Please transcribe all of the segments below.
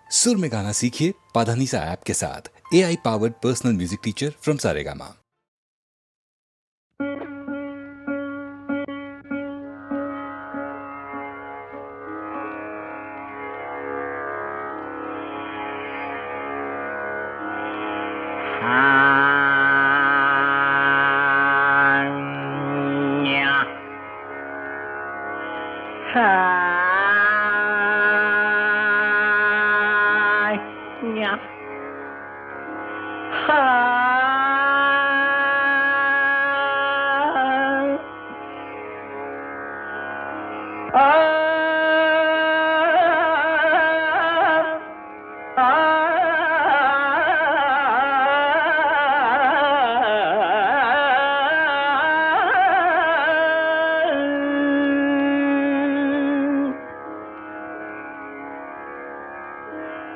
सुर में गाना सीखिए पाधानीसा ऐप के साथ। AI powered personal music teacher from Saregama.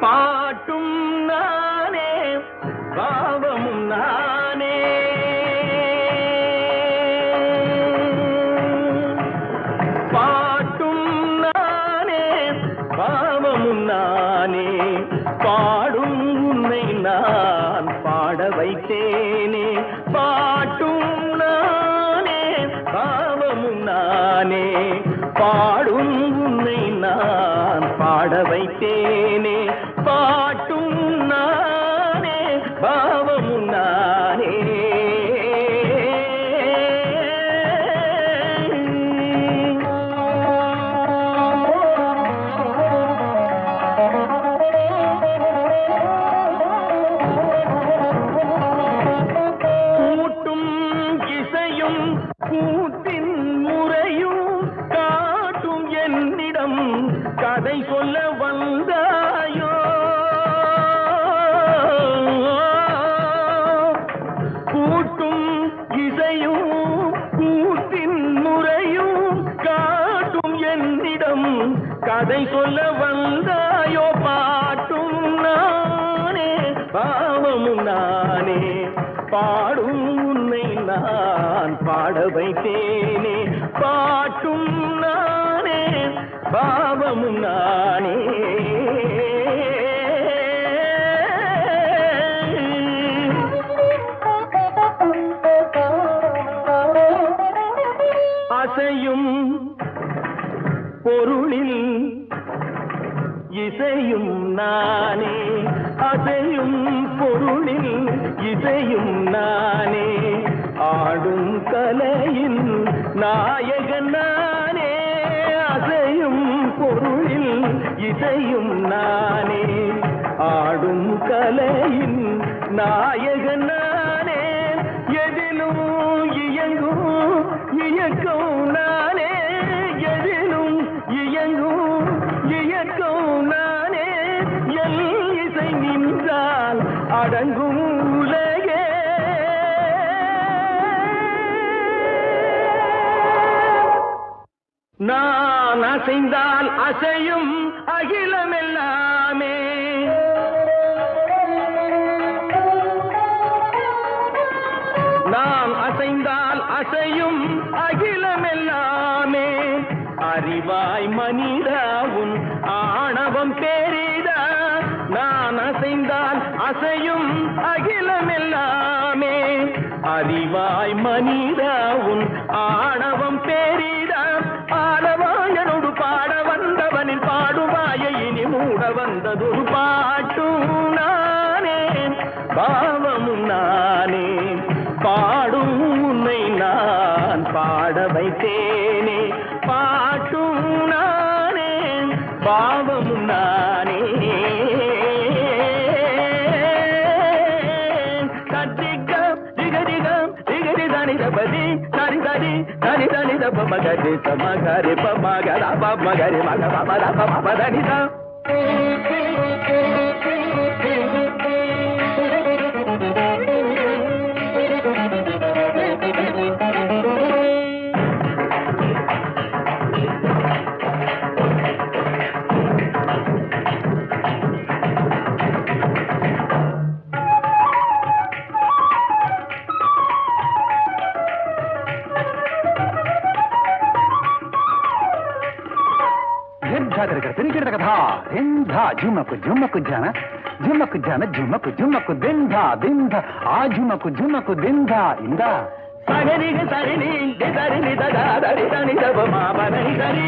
பாட்டும் நானே பாவமும் நானே பாட்டும் நானே பாவமும் நானே பாடும் உன்னை நான் பாட வைத்தேனே பாட்டும் நானே பாவமும் நானே பாடும் உன்னை நான் பாட வைத்தேனே பாட்டும் நானே பாவமும் நானே கூட்டும் இசையும் கூத்தின் முறையும் காட்டும் என்னிடம் கதை சொல்ல வந்தாயோ கூட்டும் இசையும் கூத்தின் முறையும் காட்டும் என்னிடம் கதை சொல்ல வந்தாயோ பாட்டும் நானே பாவமும் நானே பாடும் உன்னை நான் பாட வைத்தேனே பாட்டும் நானே பாவமும் நானே அசையும் பொருளில் இசையும் நானே அசையும் பொருளில் இசையும் நானே ஆடும் கலையின் நாயகன் நானே அசையும் பொருளில் இசையும் நானே ஆடும் கலையின் நாயகன் நானே எதிலும் இயங்கும் இயக்கம் நானே எதிலும் இயங்கும் இயக்கம் நானே எல் இசை நின்றால் அடங்கும் உலகே நான் அசைந்தால் அசையும் அகிலமெல்லாமே நான் அசைந்தால் அசையும் அகிலமெல்லாமே அறிவாய் மனிதாவும் ஆணவம் பெரிதா நான் அசைந்தால் அசையும் அகிலமெல்லாமே அறிவாய் மனிதாவும் ஆணவம் பெரிதா ஆலவாயனோடு பாட வந்தவனின் பாடுவாயை இனி மூட வந்ததொரு பாட்டும் நானே பாவமும் நானே பாடும் உன்னை நான் பாட வைத்தேனே பாட்டும் நானே பாவமும் நானே கத்திகம் திகதிகம் திகதி தனி தபதி தனி தனி தனி தனி தப மகரி சமகரி பமகர பமகரி மக பமர பமதனிதா ನಿರ್ಧಾರ ತಿರುಗಿರದ ಕಥಾ झुमक झुमक जाना झुमक जाना झुमक झुमक दिंधा दिंधा आ झुमक झुमक दिंधा इंदा சகரிக சரினி தரி ததா தரி தனி தபமா பனி தரி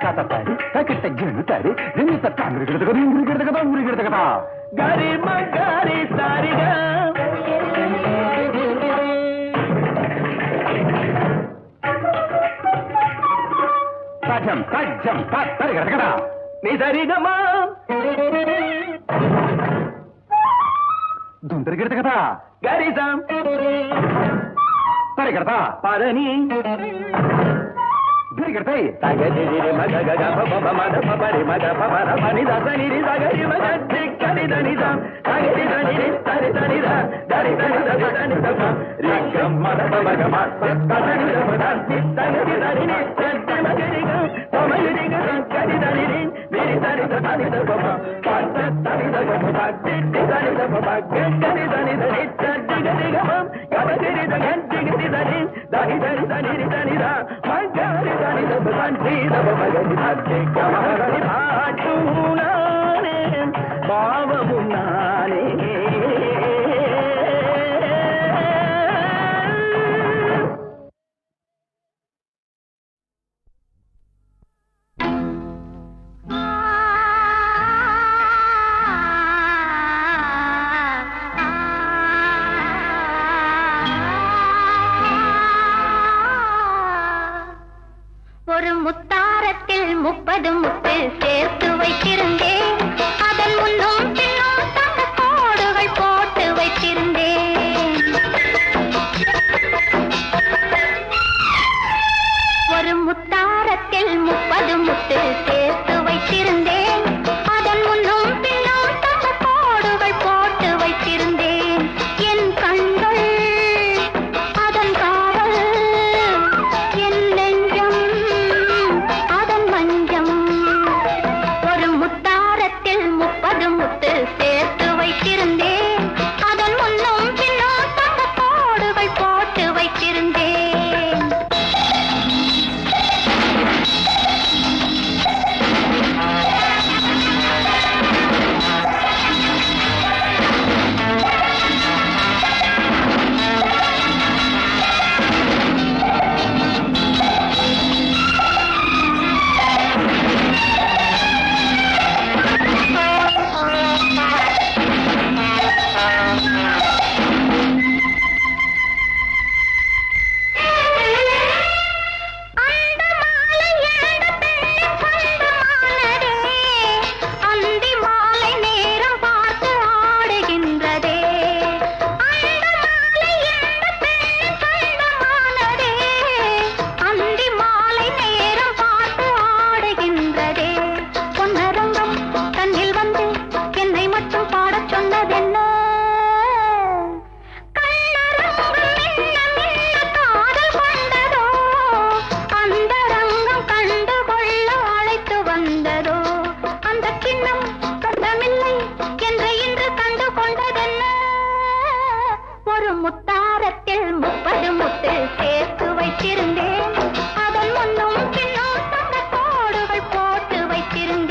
கதபாரி தக்கிட்ட ஜெனுதாரி ஜெனித காங்கிரகிடதக இங்கிரகிடதக ஊரிகிடதக கரி மகரி சாரிக சஜம் சஜம் தரிகிடதக நீ சரிகமா துந்தரிகிடதக கரிசம் தரிகிடதா பரணி தரிகிடதை தகதிரி மக கக பப மத பபரி மக பபர மணி தசனிரி தகரி மக திக்கரி தனிதம் தகரி தனிரி தரி தனித தரி தனி தரி தனி தப ரிகம் மத பபக மத தனி தப தனி தகரி தனிரி தரி மகரிக தமரிக தகரி தனிரி விரி தரி தனி தப பத்த தனி தப பத்தி தனி தப கங்கரி தனி தனி தரி கமம் கபகரி தகரி தனி தனி தரி தனி தனித மகரி தனி தப தனி தப மகரி தனி கமரி பாட்டுனானே பாவமும் நானே ஒரு முத்தாரத்தில் 30 முத்து சேர்த்து வைத்திருந்தேன் அதன் முன்னும் பின்னும் தங்க கோடுகள் போட்டு வைத்திருந்தேன் ஒரு முத்தாரத்தில் 30 முத்து சேர்த்து வைத்திருந்தேன் அதன் முன்னும் பின்னும் தங்க கோடுகள் போட்டு வைத்திருந்தேன் என் கண்கள் அதன் காவல் என் நெஞ்சம் அதன் மஞ்சம் ஒரு முத்தாரத்தில் 30 முத்து சேர்த்து வைத்திருந்தேன் அதன் முன்னும் பின்னும் தங்க கோடுகள் போட்டு வைத்திருந்தேன் முத்தாரத்தில் 30 முத்து சேர்த்து வைத்திருந்தேன் அதன் முன்னும் பின்னும் தங்க கோடுகள் போட்டு வைத்திருந்தேன்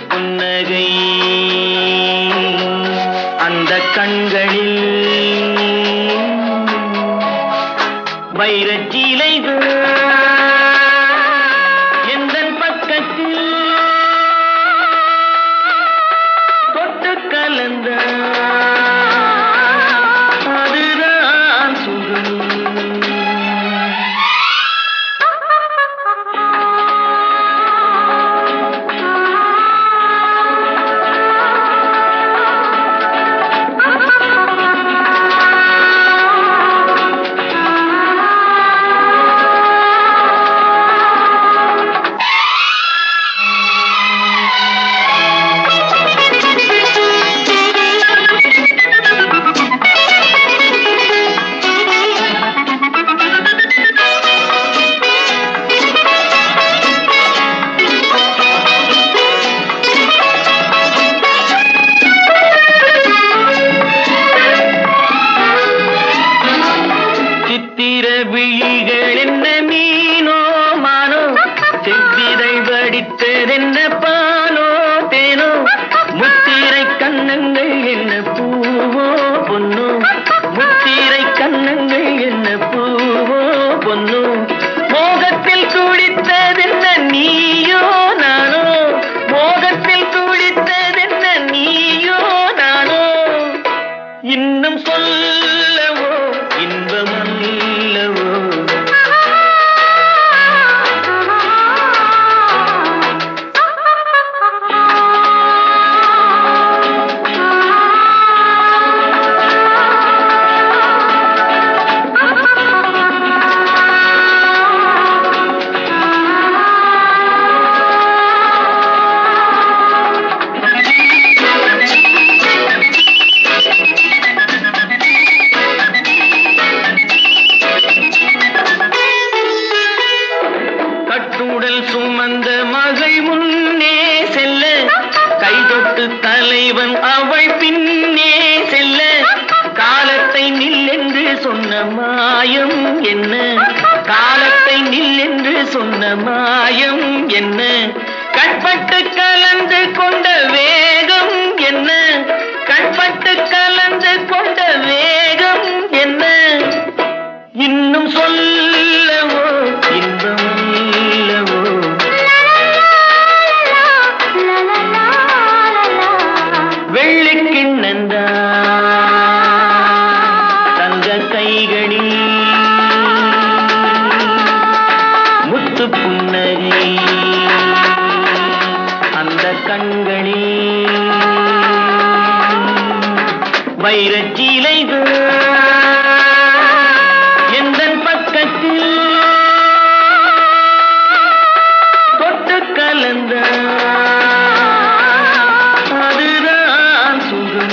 புன்னகை அந்த கண்களில் வைரச்சீலைகள் எந்தன் பக்கத்தில் தொட்டு கலந்த அதுதான் சுகம். சித்திர விழிகள் என்ன மீனோ மானோ செவ்விதை வடித்ததென்ன பாலோ தேனோ முத்திரை கண்ணங்கள் என்ன பூவோ பொன்னோ முத்திரை கண்ணங்கள் என்ன பூவோ பொன்னோ மோகத்தில் துடித்ததென்ன நீயோ நானோ மோகத்தில் துடித்ததென்ன நீயோ நானோ இன்னும் சொல்லவோ இன்பமல்லவோ கட்டுடல் சுமந்த மகள் முன்னே செல்ல கைதொட்டு தலைவன் அவள் பின்னே செல்ல காலத்தை நில்லென்று சொன்ன மாயம் என்ன காலத்தை நில்லென்று சொன்ன மாயம் என்ன கண்பட்டு கலந்து கொண்ட வேகம் என்ன கண்பட்டு கலந்து கொண்ட வேகம் என்ன இன்னும் சொல்லவோ இன்பமல்லவோ வெள்ளிக்கிண்ணந்தா தங்க கைகளில் முத்து புன்னகை அந்த கண்களில் வைரச்சீலைகள் எந்தன் பக்கத்தில் தொட்டு கலந்த அதுதான் சுகம்.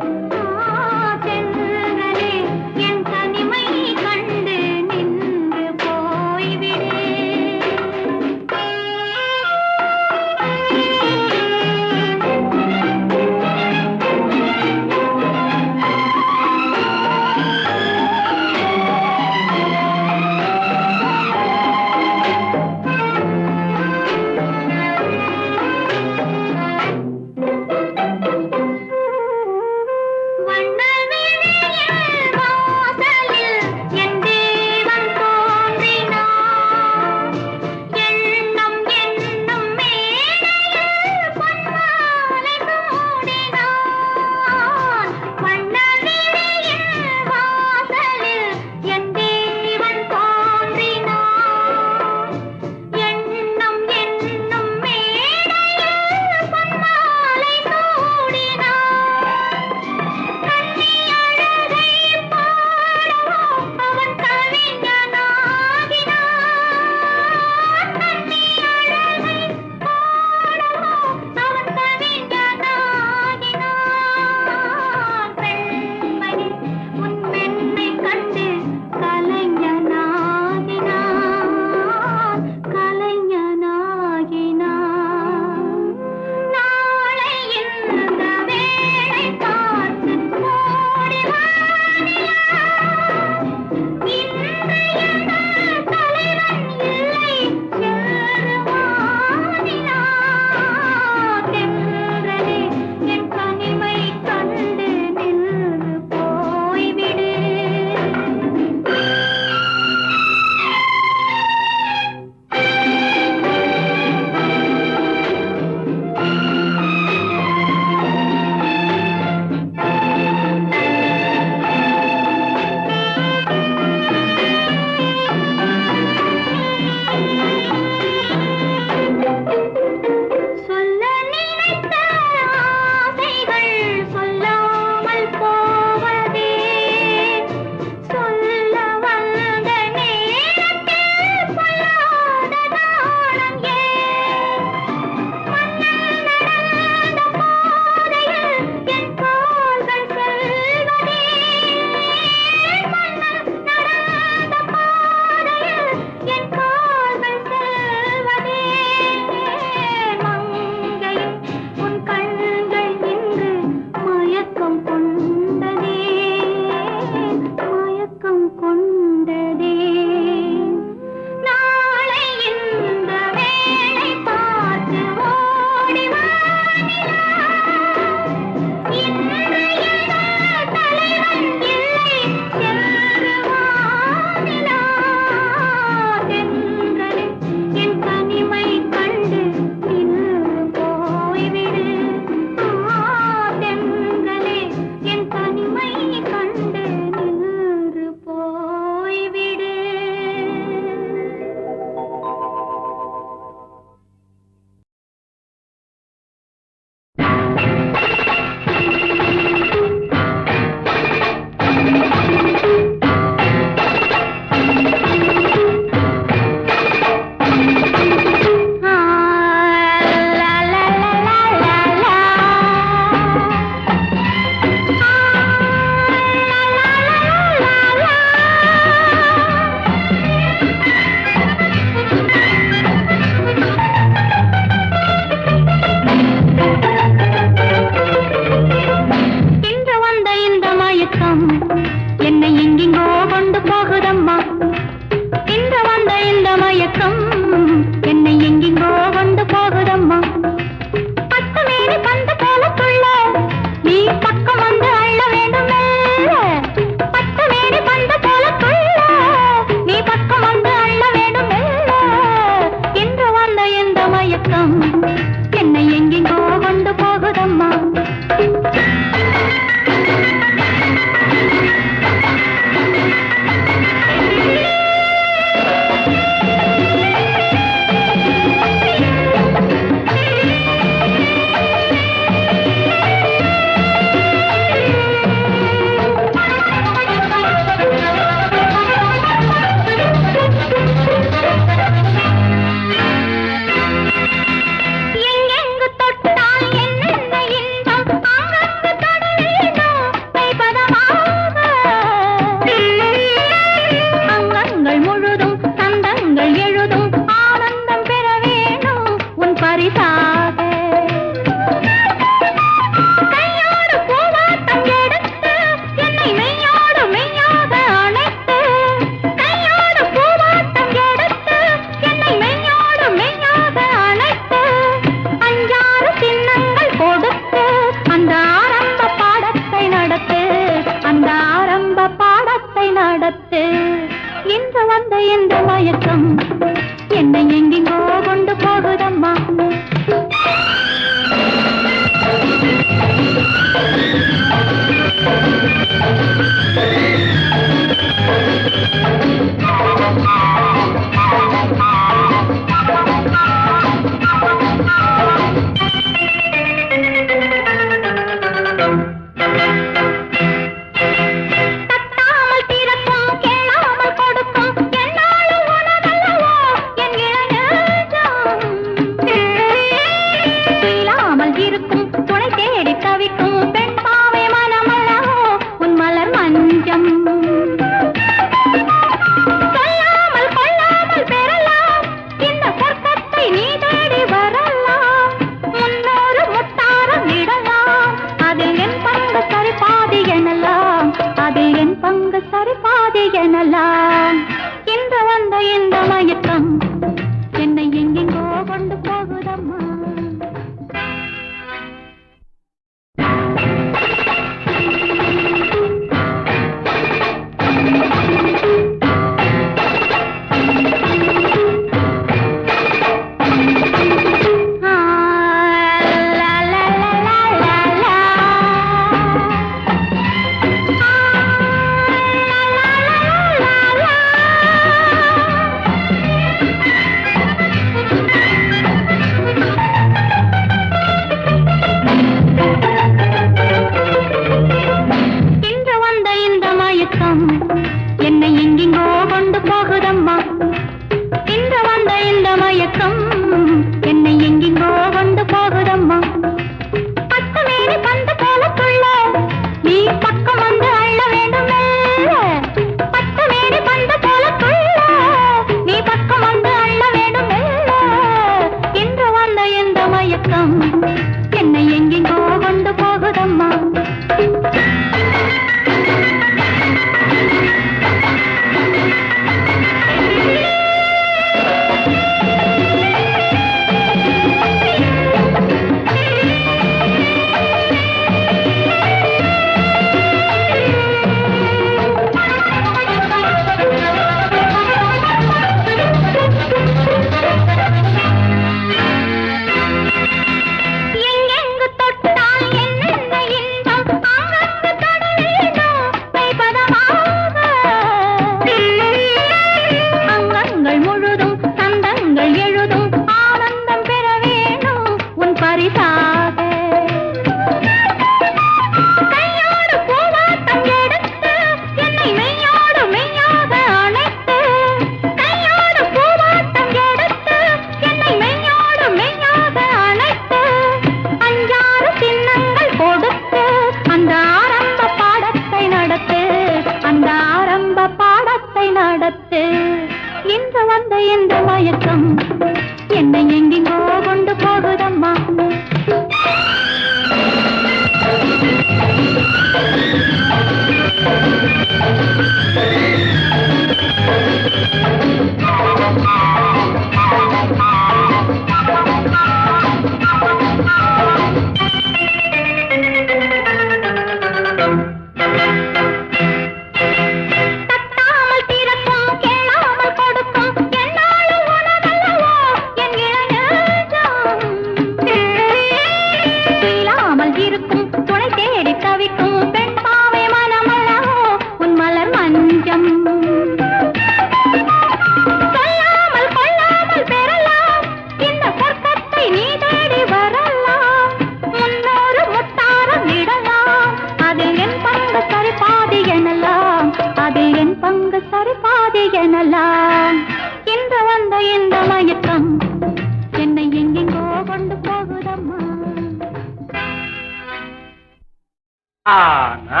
ஆனா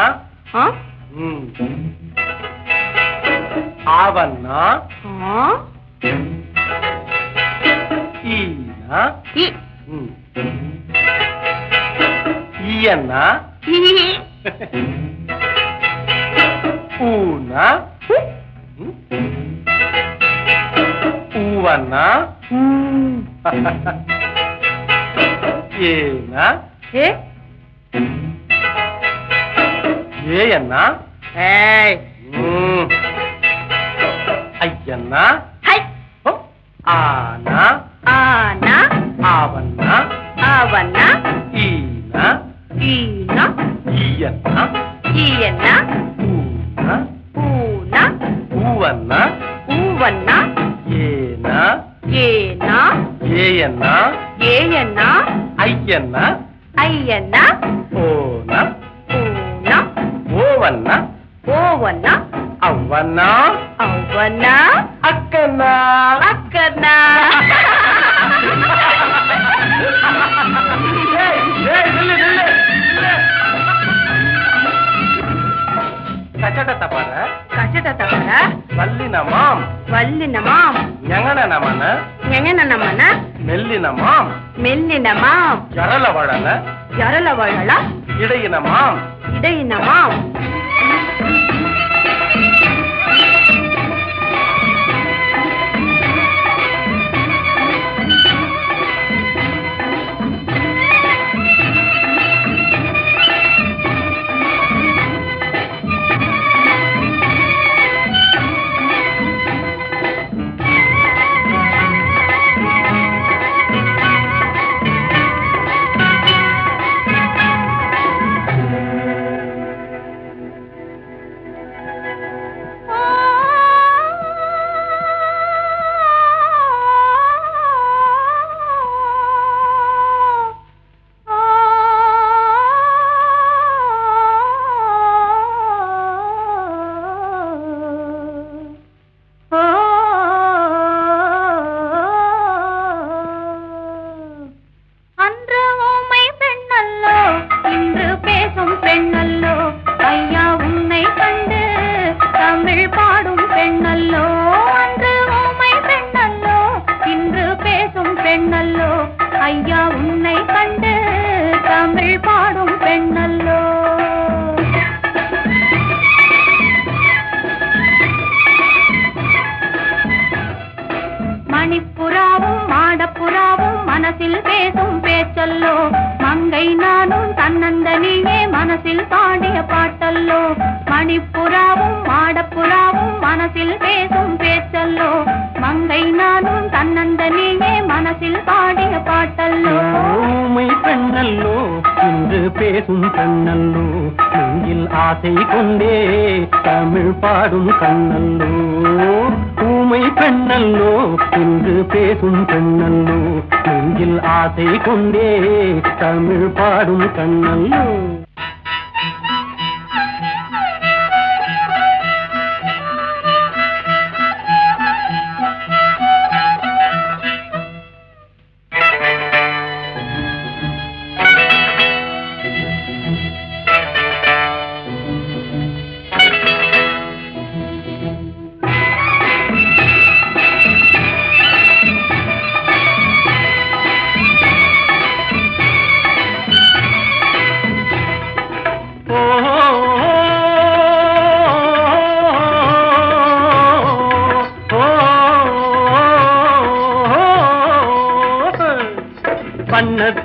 ஆவன்னா ஈனா ஈயன்னா ஊனா ஊவன்னா ஏனா ஏயன்னா ஐயன்னா ஆனா ஆனா ஆவன்னா ஆவன்னா ஈனா ஈனா ஈயன்னா ஈயன்னா ஊனா ஊனா ஊவன்னா ஊவன்னா ஏனா ஏனா ஏயன்னா ஏயன்னா ஐயன்னா ஐயன்னா ஓனா ஊனா ஓவன்னா ஓவன்னா அவ்வன்னா அவ்வன்னா அக்கன்னா அக்கன்னா கச்சட பாரு கச்சட தவற வல்லினமாம் வல்லினமாம் ஞங்கனமன ஞங்கனமன மெல்லினமாம் மெல்லினமாம் ஜரலவழல ஜரலவழல இடையினமாம் இடையினமாம் மணிப்புறாவும் மாடப்புறாவும் மனசில் பேசும் பேச்சல்லோ மங்கை நானும் தன்னந்தனியே மனசில் பாடிய பாட்டல்லோ மணிப்புறாவும் மாடப்புறாவும் மனசில் பேசும் பேச்சல்லோ மங்கை நானும் தன்னந்தனியே மனசில் பாடிய பாட்டல்லோ ஊமை பெண்ணல்லோ இன்று பேசும் பெண்ணல்லோ நெஞ்சில் ஆசை கொண்டே தமிழ் பாடும் கண்ணல்லோ ஊமை பெண்ணல்லோ இன்று பேசும் பெண்ணல்லோ நெஞ்சில் ஆசை கொண்டே தமிழ் பாடும் கண்ணல்லோ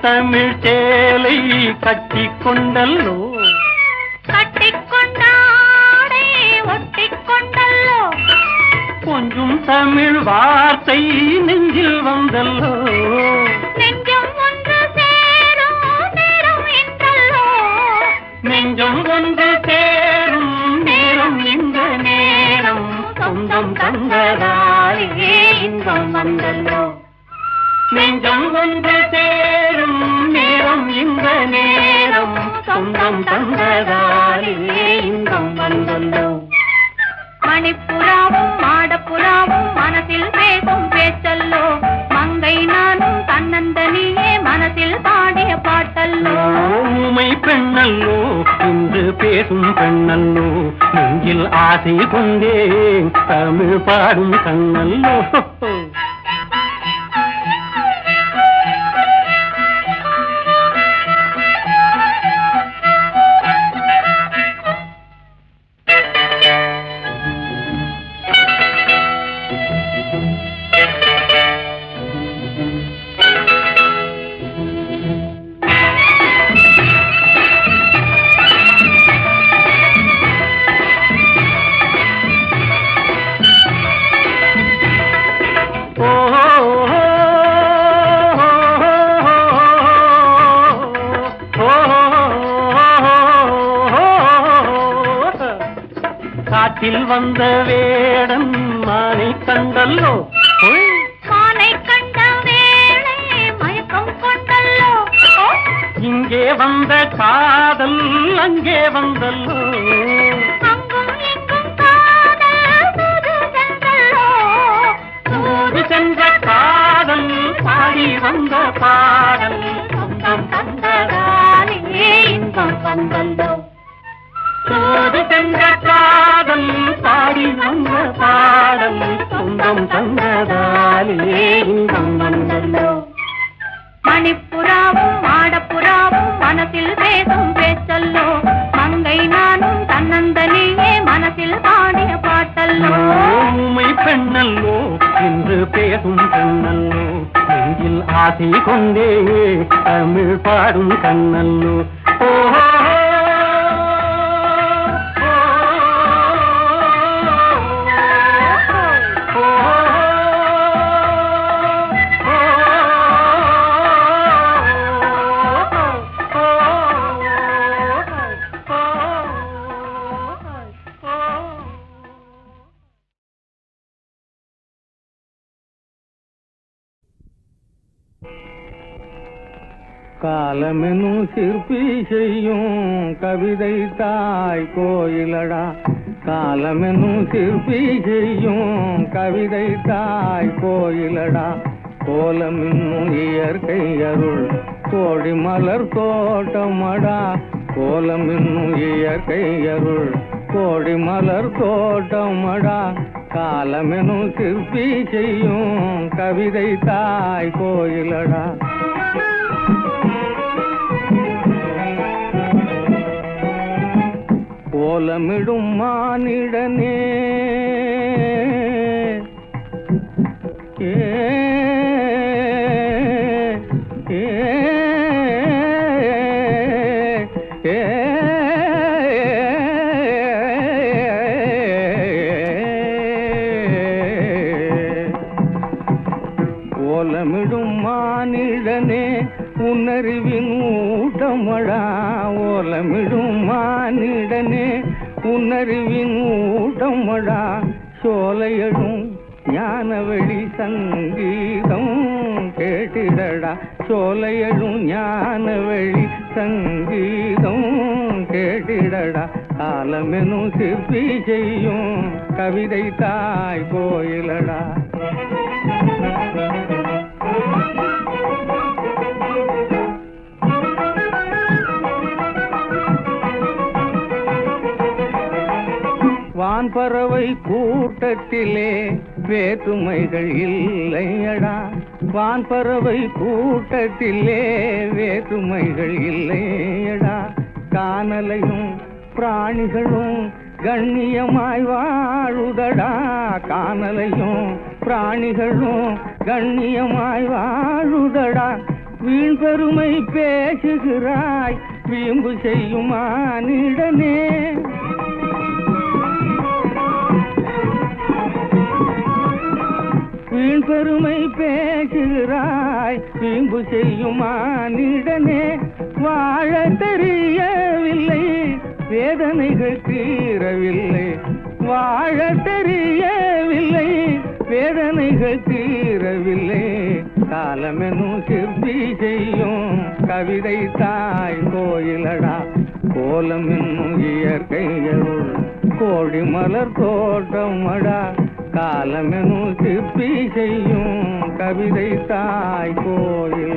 தமிழ் சேலை கட்டிக்கொண்டல்லோ கட்டிக்கொண்டாடை ஒட்டிக்கொண்டல்லோ கொஞ்சம் தமிழ் வார்த்தை நெஞ்சில் வந்தல்லோ நெஞ்சம் ஒன்று சேரும் நேரம் என்றல்லோ நெஞ்சம் ஒன்று சேரும் நேரம் இந்த நேரம் சொந்தம் தந்ததாலே இன்பம் வந்தல்லோ நெஞ்சம் ஒன்று சேரும் நேரம் இந்த நேரம் சொந்தம் தந்ததாலே இன்பம் வந்தல்லோ மணிப்புறாவும் மாடப்புறாவும் மனசில் பேசும் பேச்சல்லோ மங்கை மங்கை நானும் தன்னந்தனியே மனசில் பாடிய பாட்டல்லோ. ஊமை பெண்ணல்லோ இன்று பேசும் பெண்ணல்லோ நெஞ்சில் ஆசை கொண்டே தமிழ் பாடும் கண்ணல்லோ. காட்டில் வந்த வேடன் மானை கண்டல்லோ. மானை கண்ட வேளை மயக்கம் கொண்டல்லோ. இங்கே வந்த காதல் அங்கே வந்தல்லோ. அங்கும் இங்கும் காதல் தூது சென்றல்லோ. தூது சென்ற காதல் பாடி வந்த பாடல் சொந்தம் தந்ததாலே இன்பம் வந்தல்லோ. தூது சென்ற காதல் பாடி வந்த பாடல் சொந்தம் தந்ததாலே இன்பம் வந்தல்லோ. மணிப்புறாவும் மாடப்புறாவும் மனசில் பேசும் பேச்சல்லோ. மங்கை நானும் தன்னந்தனியே மனசில் பாடிய பாட்டல்லோ. ஊமை பெண்ணல்லோ இன்று பேசும் பெண்ணல்லோ நெஞ்சில் ஆசை கொண்டே தமிழ் பாடும் கண்ணல்லோ. ஓஹோ காலமெனும் சிற்பி செய்யும் கவிதை தாய் கோயிலடா. காலமெனும் சிற்பி செய்யும் கவிதை தாய் கோயிலடா. கோலமென்னும் இயற்கை அருள் கோடி மலர் தோட்டமடா. கோலமென்னும் இயற்கை அருள் கோடி மலர் தோட்டமடா. காலமெனும் சிற்பி செய்யும் கவிதை தாய் கோயிலடா. கோலமிடும் மானிடனே கோலமிடும் மானிடனே உன்னறிவின் ஊட்டமடா. ஓலமிடும் மானிடனே உன்னறிவின் ஊட்டமடா. சோலையடும் ஞானவெளி சங்கீதம் கேட்டிடடா. சோலையடும் ஞானவெளி சங்கீதம் கேட்டிடடா. காலமெனும் சிற்பி செய்யும் கவிதை தாய் கோயிலடா. வான்பறவை கூட்டத்திலே வேற்றுமைகள் இல்லையடா. வான்பறவை கூட்டத்திலே வேற்றுமைகள் இல்லையடா. கானலையும் பிராணிகளும் கண்ணியமாய் வாழுதடா. கானலையும் பிராணிகளும் கண்ணியமாய் வாழுதடா. வீண் பெருமை பேசுகிறாய் வீம்பு செய்யும் மானிடனே. வீண் பெருமை பேசுகிறாய் வீம்பு செய்யும் மானிடனே. வாழ தெரியவில்லை வேதனைகள் தீரவில்லை. வாழ தெரியவில்லை வேதனைகள் தீரவில்லை. காலமெனும் சிற்பி செய்யும் கவிதை தாய் கோயிலடா. கோலம் என்னும் இயற்கை அருள் கோடி மலர் தோட்டமடா. காலமெனும் சிற்பி செய்யும் கவிதை தாய் கோயில்.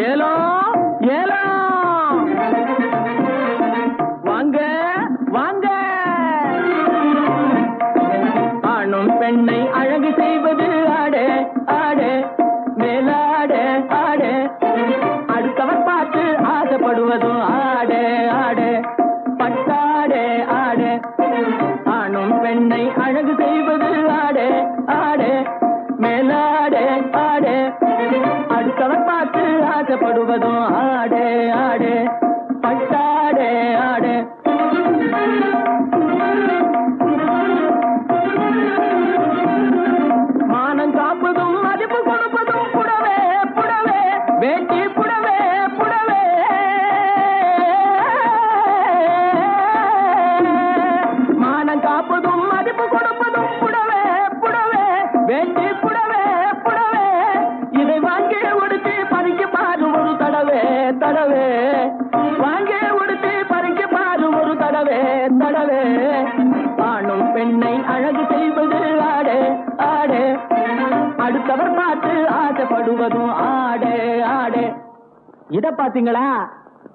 ஏலோ ஏலோ வாங்க வாங்க, ஆணும் பெண்ணை அழகு செய்வது ஆடு ஆடு மேலாடு ஆடு, அடுத்தவர் பார்த்து ஆசைப்படுவதும் ஆடு ஆடு பட்டாடு ஆடு, ஆணும் பெண்ணை அழகு செய்வது ஆடு ஆடு மேலாடு ஆடு, அடுத்தவர் பார்த்து ஆசைப்படுவதும் ஆடு ஆடு பட்டாடு ஆடு. மானம் காப்பதும் மதிப்பு கொடுப்பதும் புடவே புடவே வேட்டி புடவே புடவே, மானம் காப்பதும் மதிப்பு கொடுப்பதும் புடவே புடவே வேட்டி புடவே புடவே, இதை வாங்கி உடுத்தி பறிக்க பாரு ஒரு தடவே தடவே, வாங்கி உடுத்தி பறிக்க பாரு ஒரு தடவே தடவே, ஆணும் பெண்ணை அழகு செய்வது ஆடு ஆடு, அடுத்தவர் பார்த்து ஆசைப்படுவதும் ஆடு ஆடு. இத பாத்தீங்களா?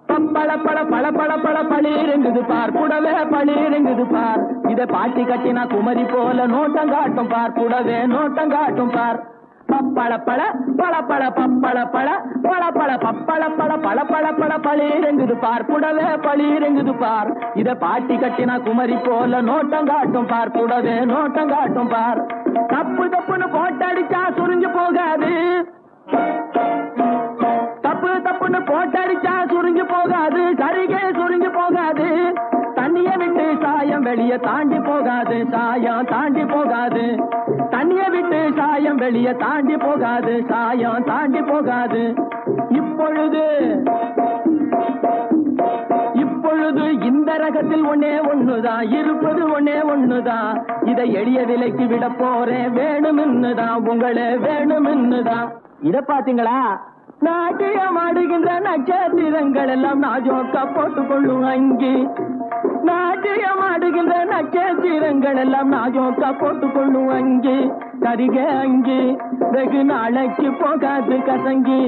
பப்பள பழ பழ பழ பழ பளிருங்குது பார் புடவே பளிருங்குது பார், இத பாட்டி கட்டினா குமரி போல நோட்டம் காட்டும் பார் புடவே நோட்டம் காட்டும் பார். பப்பள பழ பழ பழ பப்பள பழ பழ பழ பப்பள பழ பழ பழ பழ பளிரெங்குது பார் புடவே பளிரெங்குது பார் இத பாட்டி கட்டினா குமரி போல நோட்டம் காட்டும் பார் புடவே நோட்டம் காட்டும் பார் தப்பு தப்புன்னு போட்டடிச்சா சுருங்கி போகாது தப்பு தப்புன்னு போட்டடிச்சா சுருங்கி போகாது சரிகே சுருங்கி போகாது தண்ணிய விட்டு சாயம் வெளிய தாண்டி போகாது சாயம் தாண்டி போகாது தண்ணிய விட்டு சாயம் வெளிய தாண்டி போகாது சாயம் தாண்டி போகாது இப்பொழுது இந்த ரகத்தில் ஒண்ணுதான் இருப்பது ஒண்ணுதான் இதை எளிய விலைக்கு விட போறேன் வேணும்னுதான் உங்களே வேணும்னுதான் இத பாத்தீங்களா நாட்டியம் ஆடுகின்ற நட்சத்திரங்கள் எல்லாம் நாஜோக்கா போட்டுக்கொள்ளும் அங்கி நாட்டியம் ஆடுகின்ற நட்சத்திரங்கள் எல்லாம் நாஜோக்கா போட்டுக்கொள்ளும் அங்கி கரிக அங்கி வெகு நாளைக்கு போகாது கசங்கி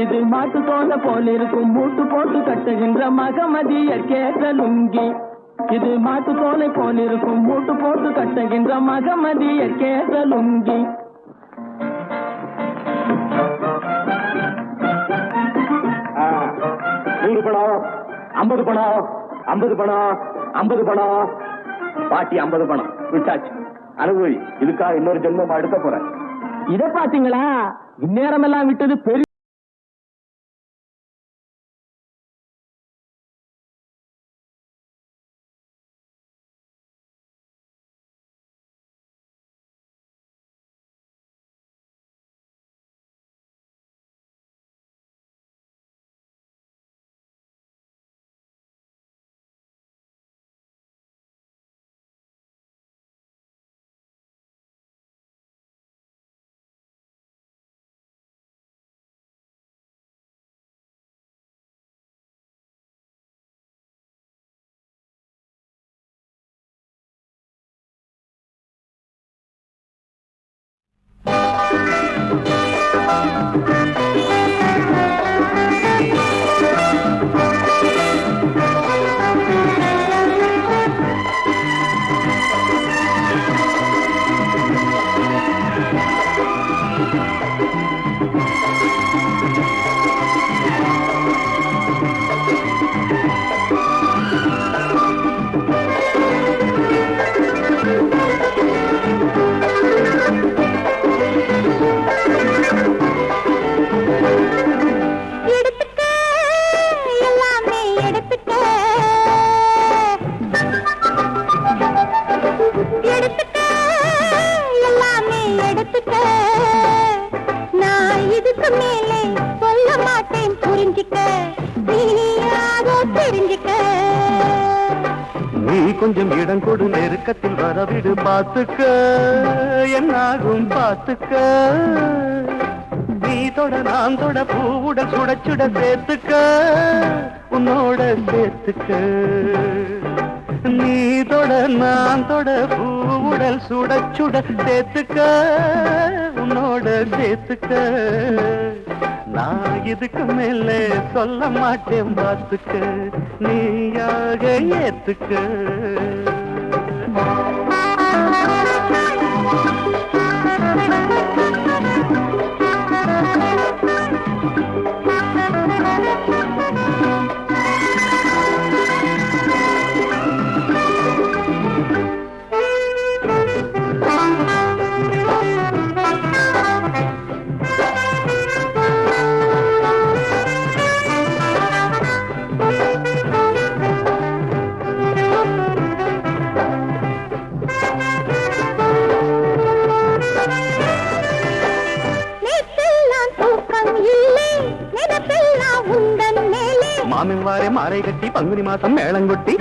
இது மாட்டு தோல போல இருக்கும் மூட்டு போட்டு கட்டுகின்ற மகமதிய கேட்ட லுங்கி இது மாட்டு தோலை போல இருக்கும் மூட்டு போட்டு கட்டுகின்ற மகமதிய கேட்ட லுங்கி 100 பணம் 50 பணம் 50 பணம் 50 பணம் பாட்டி 50 பணம் விட்டாச்சு அனுபவி இதுக்காக இன்னொரு ஜென்மம் எடுக்க போறேன் இத பாத்தீங்களா இந்நேரம் எல்லாம் விட்டது பெரிய கொஞ்சம் இடம் கொடு நெருக்கத்தில் வரவிடு பார்த்துக்க என்னாகும் பார்த்துக்க நீ தொட நான் தொட பூவுடன் சுட சுட சேர்த்துக்க உன்னோட சேர்த்துக்க நீ தொட நான் தொட பூவுடல் சுட சுட சேர்த்துக்க உன்னோட சேர்த்துக்க நான் இதுக்கு மேல சொல்ல மாட்டேன் பார்த்துக்க நீயாக ஏத்துக்க மாமின் வாரே மாலை கட்டி பங்குனி மாசம் மேளங்கொட்டி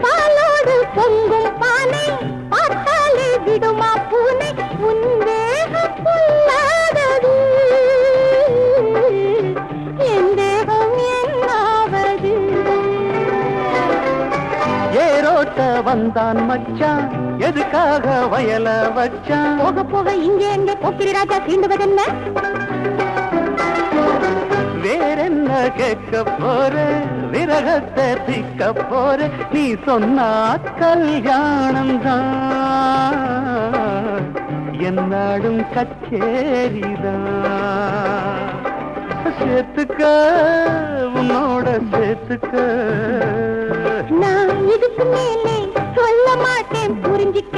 பாலோடு பொங்கும் பானை பார்த்தாலே விடுமா பூனை உன் வேகம் பொல்லாதது என் தேகம் என்னாவது ஏரோட்ட வந்தான் மச்சான் எதுக்காக வயல வச்சான் போக போக இங்கே எங்கே போக்கிரி ராஜா தீண்டுவதென்ன வேறென்ன கேட்க போற விரகத்தை திக்க போற நீ சொன்னா கல்யாணம் தான் என்னாடும் கச்சேரிதான் சேர்த்துக்க உன்னோட சேர்த்துக்க நான் இதுக்கு மேலே சொல்ல மாட்டேன் புரிஞ்சிக்க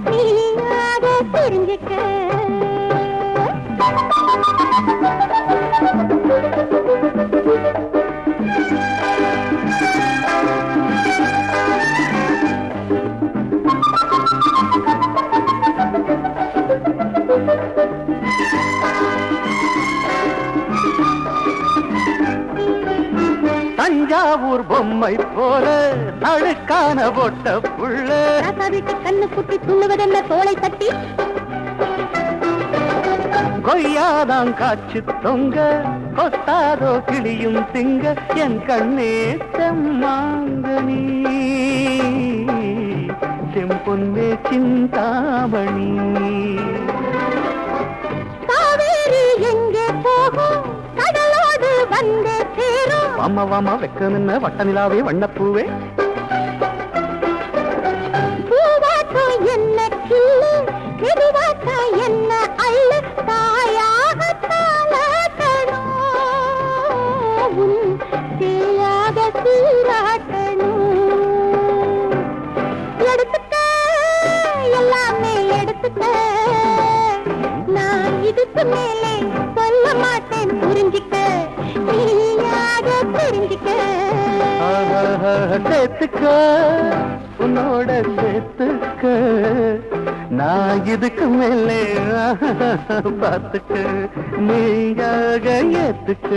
நீயாக தெரிஞ்சிக்க தஞ்சாவூர் பொம்மை போல அழுக்கான போட்ட புள்ள வீட்டு கண்ணு குட்டி துண்ணுவதென்ன தோளை தட்டி கொய்யாதான் காய்ச்சி தொங்க கொத்தாதோ கிளியும் திங்க என் கண்ணே செம்மாங்கனி செம்பொன்னே சிந்தாமணி காவேரி எங்கே போகும் கடலோடு வந்தே சேரும் வாமா வாமா வெக்க நின்ன வட்ட நிலாவே வண்ணப்பூவே பூவாட்டம் என்ன கிள்ளு மெதுவாட்டம் என்ன அள்ளு தாயாக தாளாட்டணும் தேயாக சீராட்டணும் எடுத்துக்க எல்லாமே எடுத்துக்க நான் இதுக்கு மேலே சொல்ல மாட்டேன் புரிஞ்சிக்க நீயாக தெரிஞ்சிக்க சேர்த்துக்க உன்னோட சேர்த்துக்க நான் இதுக்கு மேலே பார்த்துக்க நீயாக ஏத்துக்க